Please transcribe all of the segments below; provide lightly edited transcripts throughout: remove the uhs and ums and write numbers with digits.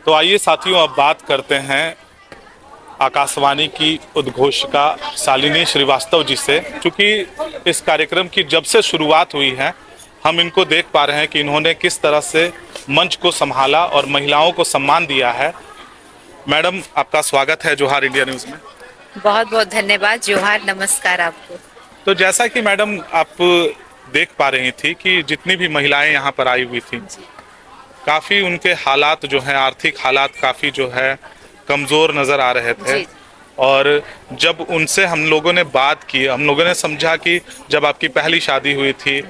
तो आइए साथियों, अब बात करते हैं आकाशवाणी की उद्घोषिका शालिनी श्रीवास्तव जी से। क्योंकि इस कार्यक्रम की जब से शुरुआत हुई है, हम इनको देख पा रहे हैं कि इन्होंने किस तरह से मंच को संभाला और महिलाओं को सम्मान दिया है। मैडम, आपका स्वागत है जोहार इंडिया न्यूज़ में। बहुत बहुत धन्यवाद। जोहार, नमस्कार आपको। तो जैसा कि मैडम आप देख पा रही थी कि जितनी भी महिलाएं यहाँ पर आई हुई थी, जी काफ़ी उनके हालात जो हैं, आर्थिक हालात काफ़ी जो है कमज़ोर नज़र आ रहे थे। जी और जब उनसे हम लोगों ने बात की, हम लोगों ने समझा कि जब आपकी पहली शादी हुई थी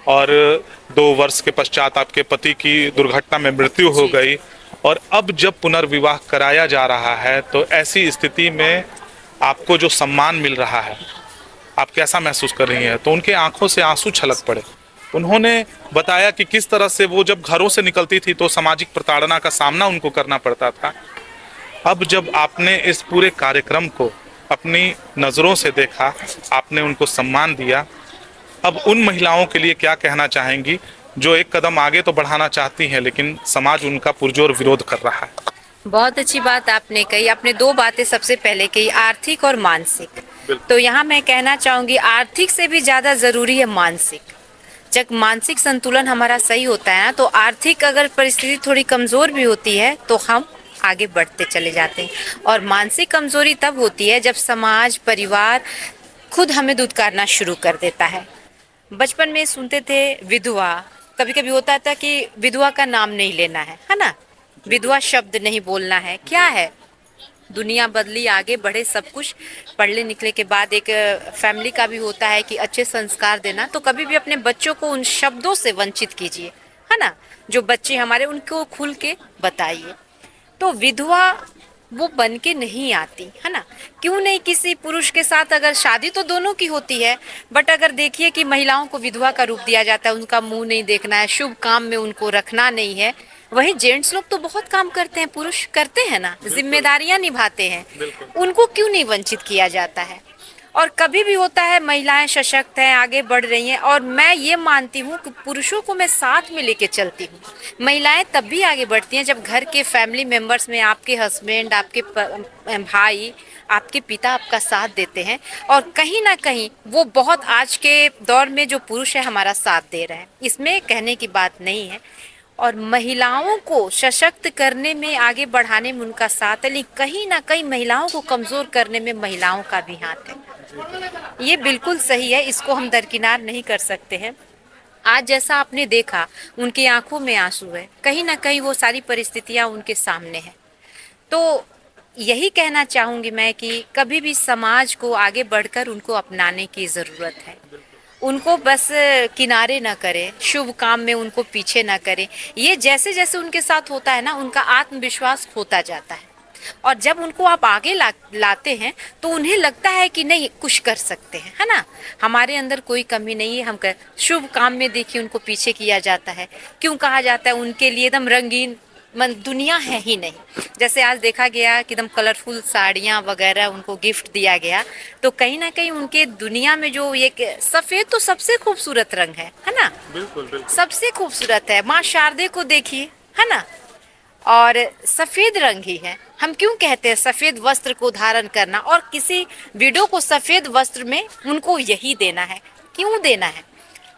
और 2 वर्ष के पश्चात आपके पति की दुर्घटना में मृत्यु हो जी गई, और अब जब पुनर्विवाह कराया जा रहा है, तो ऐसी स्थिति में आपको जो सम्मान मिल रहा है, आप कैसा महसूस कर रही हैं? तो उनके आंखों से आंसू छलक पड़े। उन्होंने बताया कि किस तरह से वो जब घरों से निकलती थी तो सामाजिक प्रताड़ना का सामना उनको करना पड़ता था। अब जब आपने इस पूरे कार्यक्रम को अपनी नज़रों से देखा, आपने उनको सम्मान दिया, अब उन महिलाओं के लिए क्या कहना चाहेंगी जो एक कदम आगे तो बढ़ाना चाहती हैं, लेकिन समाज उनका पुरजोर विरोध कर रहा है? बहुत अच्छी बात आपने कही। आपने दो बातें सबसे पहले कही, आर्थिक और मानसिक। बिल्कुल। तो यहाँ मैं कहना चाहूंगी, आर्थिक से भी ज्यादा जरूरी है मानसिक। जब मानसिक संतुलन हमारा सही होता है ना, तो आर्थिक अगर परिस्थिति थोड़ी कमजोर भी होती है तो हम आगे बढ़ते चले जाते हैं। और मानसिक कमजोरी तब होती है जब समाज, परिवार खुद हमें दुत्कारना शुरू कर देता है। बचपन में सुनते थे विधवा, कभी कभी होता था कि विधवा का नाम नहीं लेना है ना, विधवा शब्द नहीं बोलना है। क्या है, दुनिया बदली, आगे बढ़े सब कुछ। पढ़ने निकले के बाद एक फैमिली का भी होता है कि अच्छे संस्कार देना। तो कभी भी अपने बच्चों को उन शब्दों से वंचित कीजिए, है ना। जो बच्चे हमारे, उनको खुल के बताइए। तो विधवा वो बन के नहीं आती, है ना। क्यों नहीं, किसी पुरुष के साथ अगर शादी तो दोनों की होती है, बट अगर देखिए कि महिलाओं को विधवा का रूप दिया जाता है, उनका मुंह नहीं देखना है, शुभ काम में उनको रखना नहीं है। वही जेंट्स लोग तो बहुत काम करते हैं, पुरुष करते हैं ना, जिम्मेदारियां निभाते हैं। उनको क्यों नहीं वंचित किया जाता है। और कभी भी होता है, महिलाएं सशक्त हैं, आगे बढ़ रही हैं, और मैं ये मानती हूँ कि पुरुषों को मैं साथ में लेके चलती हूँ। महिलाएं तब भी आगे बढ़ती हैं जब घर के फैमिली मेंबर्स में आपके हस्बैंड, आपके भाई, आपके पिता आपका साथ देते हैं। और कहीं ना कहीं वो बहुत, आज के दौर में जो पुरुष है हमारा साथ दे रहे हैं, इसमें कहने की बात नहीं है। और महिलाओं को सशक्त करने में, आगे बढ़ाने में उनका साथ है, लेकिन कहीं ना कहीं महिलाओं को कमजोर करने में महिलाओं का भी हाथ है। ये बिल्कुल सही है, इसको हम दरकिनार नहीं कर सकते हैं। आज जैसा आपने देखा, उनकी आंखों में आंसू है, कहीं ना कहीं वो सारी परिस्थितियां उनके सामने है। तो यही कहना चाहूंगी मैं कि कभी भी समाज को आगे बढ़कर उनको अपनाने की जरूरत है। उनको बस किनारे ना करें, शुभ काम में उनको पीछे ना करें। ये जैसे जैसे उनके साथ होता है ना, उनका आत्मविश्वास खोता जाता है। और जब उनको आप आगे लाते हैं तो उन्हें लगता है कि नहीं, कुछ कर सकते हैं, है ना। हमारे अंदर कोई कमी नहीं है, हम कर शुभ काम में देखिए उनको पीछे किया जाता है। क्यों कहा जाता है, उनके लिए एकदम रंगीन मन दुनिया है ही नहीं। जैसे आज देखा गया कि एकदम कलरफुल साड़ियाँ वगैरह उनको गिफ्ट दिया गया, तो कहीं ना कहीं उनके दुनिया में जो ये सफेद तो सबसे खूबसूरत रंग है ना। बिल्कुल बिल्कुल। सबसे खूबसूरत है, माँ शारदे को देखिए, है ना। और सफेद रंग ही है। हम क्यों कहते हैं सफेद वस्त्र को धारण करना, और किसी विडो को सफेद वस्त्र में उनको यही देना है, क्यों देना है।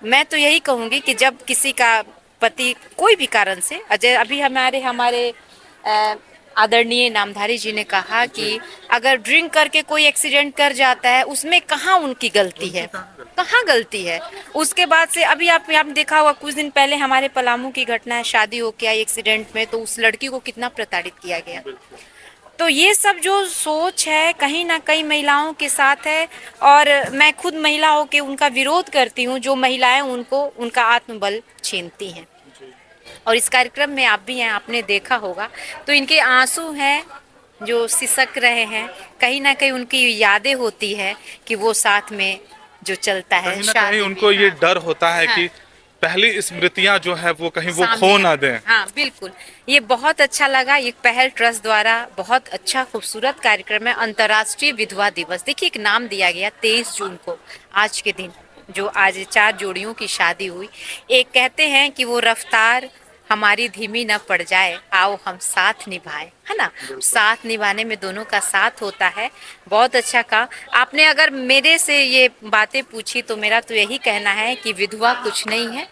मैं तो यही कहूंगी कि जब किसी का पति कोई भी कारण से, अजय अभी हमारे हमारे आदरणीय नामधारी जी ने कहा कि अगर ड्रिंक करके कोई एक्सीडेंट कर जाता है, उसमें कहाँ उनकी गलती है, कहाँ गलती है। उसके बाद से अभी आपने देखा होगा, कुछ दिन पहले हमारे पलामू की घटना है, शादी होके आई एक्सीडेंट में, तो उस लड़की को कितना प्रताड़ित किया गया। तो ये सब जो सोच है कहीं ना कहीं महिलाओं के साथ है। और मैं खुद महिला होके उनका विरोध करती हूँ, जो महिलाएं उनको उनका आत्मबल छीनती हैं। और इस कार्यक्रम में आप भी हैं, आपने देखा होगा, तो इनके आंसू हैं जो सिसक रहे हैं। कहीं ना कहीं उनकी यादें होती है कि वो साथ में जो चलता है कहीं ना कहीं शादी उनको में। ये हाँ डर होता है हाँ, कि पहली स्मृतियां जो है वो कहीं वो सामने खो है। ना दें। हाँ बिल्कुल, ये बहुत अच्छा लगा। ये पहल ट्रस्ट द्वारा बहुत अच्छा खूबसूरत कार्यक्रम है। अंतर्राष्ट्रीय विधवा दिवस, देखिए एक नाम दिया गया 23 जून को, आज के दिन जो आज 4 जोड़ियों की शादी हुई। एक कहते हैं कि वो रफ्तार हमारी धीमी न पड़ जाए, आओ हम साथ निभाएं, है ना। साथ निभाने में दोनों का साथ होता है। बहुत अच्छा कहा आपने। अगर मेरे से ये बातें पूछी तो मेरा तो यही कहना है कि विधवा कुछ नहीं है,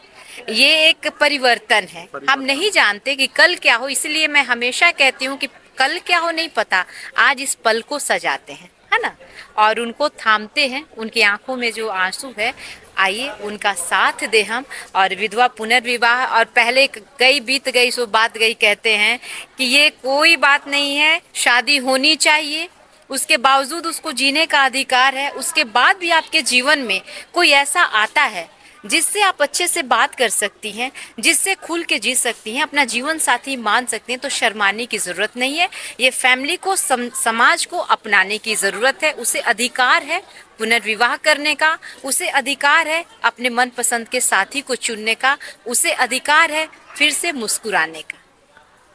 ये एक परिवर्तन है। हम नहीं जानते कि कल क्या हो, इसलिए मैं हमेशा कहती हूँ कि कल क्या हो नहीं पता, आज इस पल को सजाते हैं, है ना, और उनको थामते हैं। उनकी आंखों में जो आंसू है, आइए उनका साथ दे हम। और विधवा पुनर्विवाह और पहले गई बीत गई सो बात गई कहते हैं कि ये कोई बात नहीं है। शादी होनी चाहिए, उसके बावजूद उसको जीने का अधिकार है। उसके बाद भी आपके जीवन में कोई ऐसा आता है जिससे आप अच्छे से बात कर सकती हैं, जिससे खुल के जी सकती हैं, अपना जीवन साथी मान सकती हैं, तो शर्माने की ज़रूरत नहीं है। ये फैमिली को समाज को अपनाने की ज़रूरत है। उसे अधिकार है पुनर्विवाह करने का, उसे अधिकार है अपने मनपसंद के साथी को चुनने का, उसे अधिकार है फिर से मुस्कुराने का।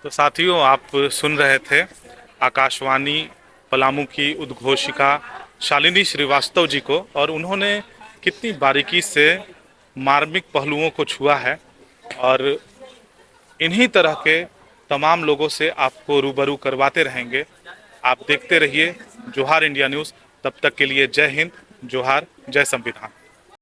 तो साथियों, आप सुन रहे थे आकाशवाणी पलामू की उद्घोषिका शालिनी श्रीवास्तव जी को, और उन्होंने कितनी बारीकी से मार्मिक पहलुओं को छुआ है। और इन्हीं तरह के तमाम लोगों से आपको रूबरू करवाते रहेंगे। आप देखते रहिए जोहार इंडिया न्यूज़। तब तक के लिए जय हिंद, जोहार, जय संविधान।